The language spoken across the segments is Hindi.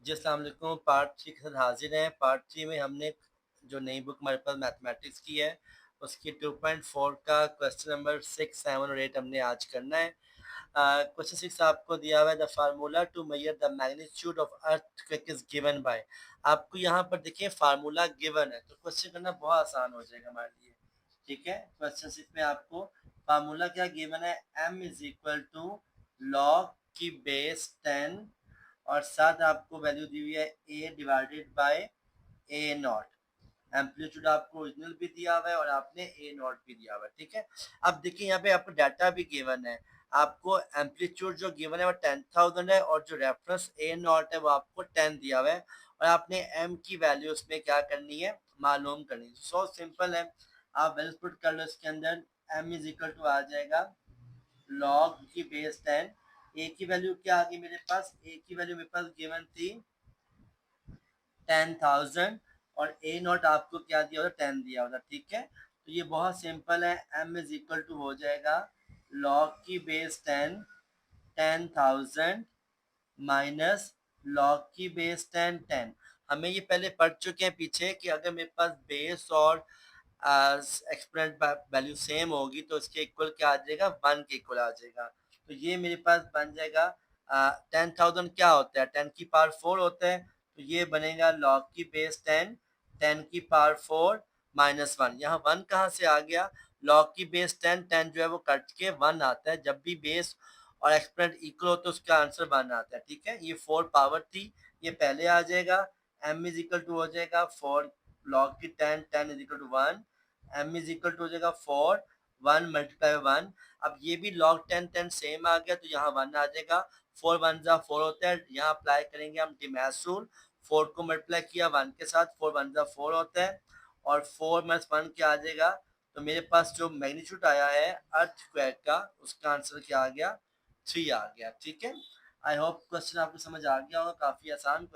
जी अस्सलाम वालेकुम। पार्ट 3 के साथ हाजिर हैं। पार्ट 3 में हमने जो नई बुक हमारे पास मैथमेटिक्स की है उसकी 2.4 का क्वेश्चन नंबर 6, 7 और 8 हमने आज करना है। क्वेश्चन 6 आपको दिया हुआ है, the formula to measure the magnitude of earthquake is given by. आपको यहाँ पर देखिए फार्मूला गिवन है, तो क्वेश्चन करना बहुत आसान हो जाएगा हमारे लिए। ठीक है, क्वेश्चन 6 में आपको फार्मूला क्या गिवन है, m is equal to log की बेस 10 और साथ आपको वैल्यू दी हुई है a divided by a naught. Amplitude आपको ओरिजिनल भी दिया हुआ है और आपने ए नॉट भी दिया हुआ है। ठीक है, अब देखिए यहाँ पे आपको डाटा भी गिवन है। आपको एम्पलीट्यूड जो गिवन है वो 10,000 है और जो रेफरेंस ए नॉट है वो आपको 10 दिया हुआ है और आपने एम की वैल्यू उसमें क्या करनी है, मालूम करनी है। सो सिंपल है, आप वैल्यू पुट कर लो इसके अंदर। एम इज इक्वल टू आ जाएगा लॉग की बेस 10। ए की वैल्यू क्या आ गई मेरे पास, ए की वैल्यू मेरे पास गिवन थी 10,000 और ए नॉट आपको क्या दिया होता, 10 दिया होता। ठीक है, तो ये बहुत सिंपल है। m इज इक्वल टू हो जाएगा लॉग की बेस 10, 10,000 माइनस लॉग की बेस 10, 10। हमें ये पहले पढ़ चुके हैं पीछे कि अगर मेरे पास बेस और एक्सपोनेंट वैल्यू सेम होगी तो इसके इक्वल क्या आ जाएगा, 1 के इक्वल आ जाएगा। तो ये मेरे पास बन जाएगा 10,000 क्या होता है, 10 की पावर 4 होता है, तो ये बनेगा लॉग की बेस 10, 10 की पावर 4 माइनस 1। यहाँ 1 कहाँ से आ गया, लॉग की बेस 10, 10 जो है वो कट के 1 आता है। जब भी बेस और एक्सपोनेंट इक्वल हो तो उसका आंसर 1 आता है। ठीक है, ये 4 पावर थी, ये पहले आ जाएगा। m इज इक्वल टू हो जाएगा 4 लॉग की 10, 10 is equal to 1। m is equal to हो जाएगा 4, 1 मल्टीप्लाई 1। अब ये भी log 10, 10 सेम आ गया तो यहाँ 1 आ जाएगा। 4 1 जा 4 होता है, यहाँ अप्लाई करेंगे हम डिमैश रूल। 4 को मल्टीप्लाई किया 1 के साथ, 4 1 जा 4 होता है और 4 माइनस 1 क्या आ जाएगा। तो मेरे पास जो मैग्नीट्यूड आया है अर्थक्वेक का, उसका आंसर क्या आ गया, 3 आ गया। ठीक है, आई होप क्वेश्चन आपको समझ आ गया होगा, काफी आसान।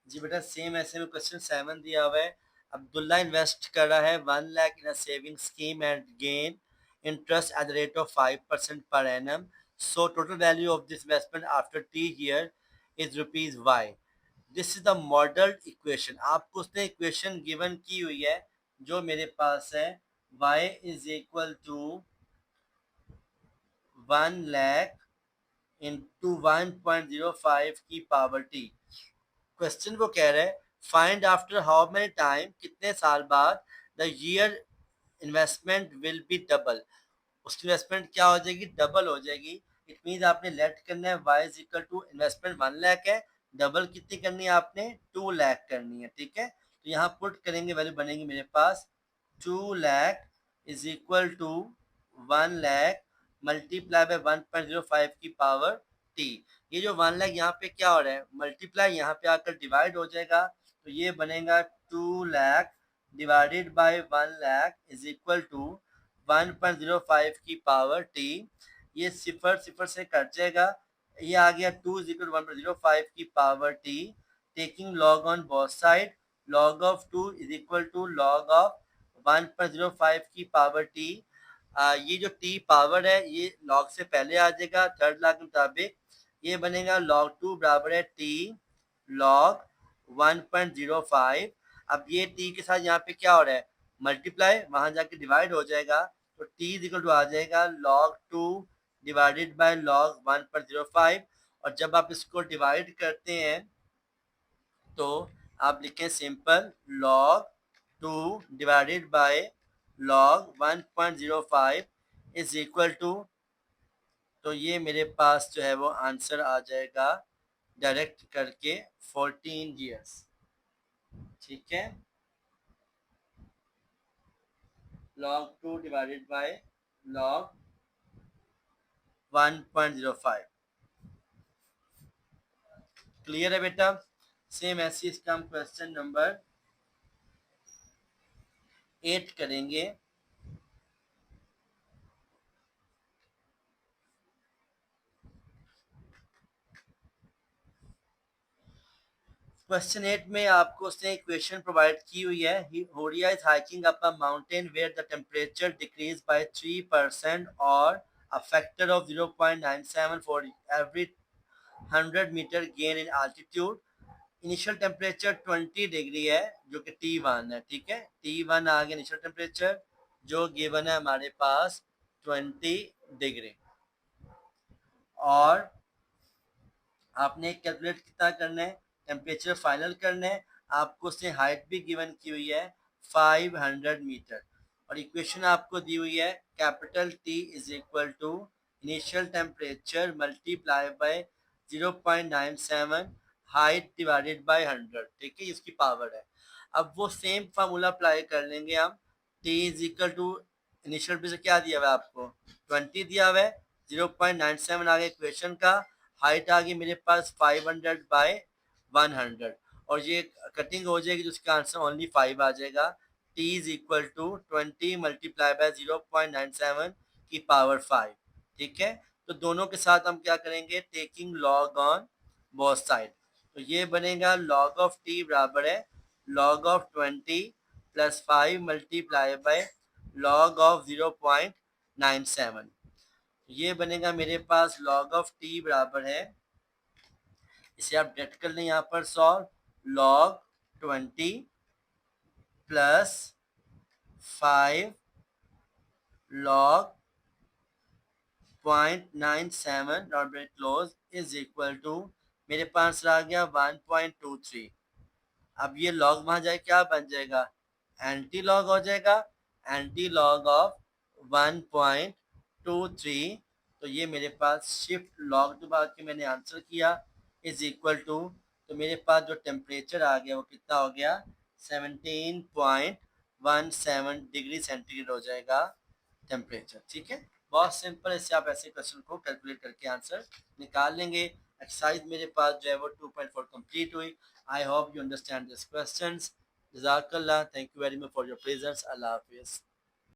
जी बेटा, सेम ऐसे में क्वेश्चन 7 दिया हुआ है। अब्दुल्ला इन्वेस्ट कर रहा है 1 lakh in a saving scheme and gain interest at the rate of 5% per annum. So total value of this investment after 3 year is rupees y. This is the model equation. आपको उसने इक्वेशन गिवन की हुई है जो मेरे पास है, y is equal to 1 lakh into 1.05 की पावर टी। क्वेश्चन वो कह रहे हैं find after how many time, कितने साल बाद the year investment will be double. उसकी इन्वेस्टमेंट क्या हो जाएगी, डबल हो जाएगी। इट मीन आपने लेट करना है y is equal to investment 1 lakh है, डबल कितनी करनी है आपने, 2 लाख करनी है। ठीक है, तो यहाँ पुट करेंगे, वैल्यू बनेगी मेरे पास 2 lakh is equal to 1 lakh multiply by 1.05 की पावर टी। ये जो 1 लाख यहाँ पे क्या हो रहा है, मल्टीप्लाई यहाँ पे आकर डिवाइड हो जाएगा, तो ये बनेगा 2 lakh divided by 1 lakh is equal to 1.05 की पावर टी। ये सिफर सिफर से कट जाएगा, ये आ गया 2 इज इक्वल टू 1.05 की power T. Taking log on both side, log of 2 is equal to log of 1.05 की पावर टी। ये जो टी पावर है ये लॉग से पहले आ जाएगा थर्ड लॉ के मुताबिक। ये बनेगा log 2 बराबर है t log 1.05। अब ये t के साथ यहाँ पे क्या हो रहा है, मल्टीप्लाई, वहां जाके डिवाइड हो जाएगा, तो t इज इक्वल टू आ जाएगा log 2 डिवाइडेड बाय log 1.05। और जब आप इसको डिवाइड करते हैं तो आप लिखें simple log 2 divided by log 1.05 is equal to, तो ये मेरे पास जो है वो आंसर आ जाएगा डायरेक्ट करके 14 ईयर्स। ठीक है, log 2 divided by log 1.05। Clear है बेटा। सेम ऐसी इसका हम क्वेश्चन नंबर 8 करेंगे। क्वेश्चन 8 में आपको उसने इक्वेशन प्रोवाइड की हुई है, Horia is hiking up a mountain where the temperature decreases by 3% और a factor of 0.97 for every 100 meter gain in altitude. Initial temperature 20 degree है जो कि T1 है, ठीक है। T1 आ गया इनिशियल टेम्परेचर जो गिवन है हमारे पास 20 डिग्री। और आपने कैलकुलेट कितना करना है, टेम्परेचर फाइनल करना है। आपको उससे हाइट भी गिवन की हुई है 500 मीटर। और इक्वेशन आपको दी हुई है capital T is equal to initial temperature multiply by 0.97 height divided by 100, ठीक है, इसकी पावर है। अब वो सेम फार्मूला अप्लाई कर लेंगे हम। T is equal to initial पे से क्या दिया हुआ है आपको 20 दिया हुआ है, 0.97 आ गया इक्वेशन का, हाइट आ गई मेरे पास 500 बाय 100 और ये कटिंग हो जाएगी तो उसका आंसर ओनली 5 आ जाएगा। T is equal to 20 multiply by 0.97 की पावर 5, ठीक है। तो दोनों के साथ हम क्या करेंगे, taking log on both side. तो ये बनेगा लॉग ऑफ T बराबर है log of 20 plus 5 multiply by log of 0.97। ये बनेगा मेरे पास लॉग ऑफ T बराबर है, इसे आप डायरेक्ट कर लें यहाँ पर solve, log 20 plus 5 log 0.97 dot bracket close is equal to मेरे पास आ गया 1.23। अब ये लॉग वहां जाए क्या बन जाएगा, एंटी लॉग हो जाएगा, एंटी लॉग ऑफ 1.23। तो ये मेरे पास शिफ्ट लॉग दोबारा के मैंने आंसर किया इज इक्वल टू, तो मेरे पास जो टेम्परेचर आ गया वो कितना हो गया 17.17 डिग्री सेंटीग्रेड हो जाएगा टेम्परेचर, ठीक है। बहुत सिंपल, इससे आप ऐसे क्वेश्चन को कैलकुलेट करके आंसर निकाल लेंगे। एक्सरसाइज मेरे पास जो है वो 2.4 कंप्लीट हुई। I hope you understand this questions. जज़ाकल्लाह, thank you very much for your presence. अल्लाह हाफिज़।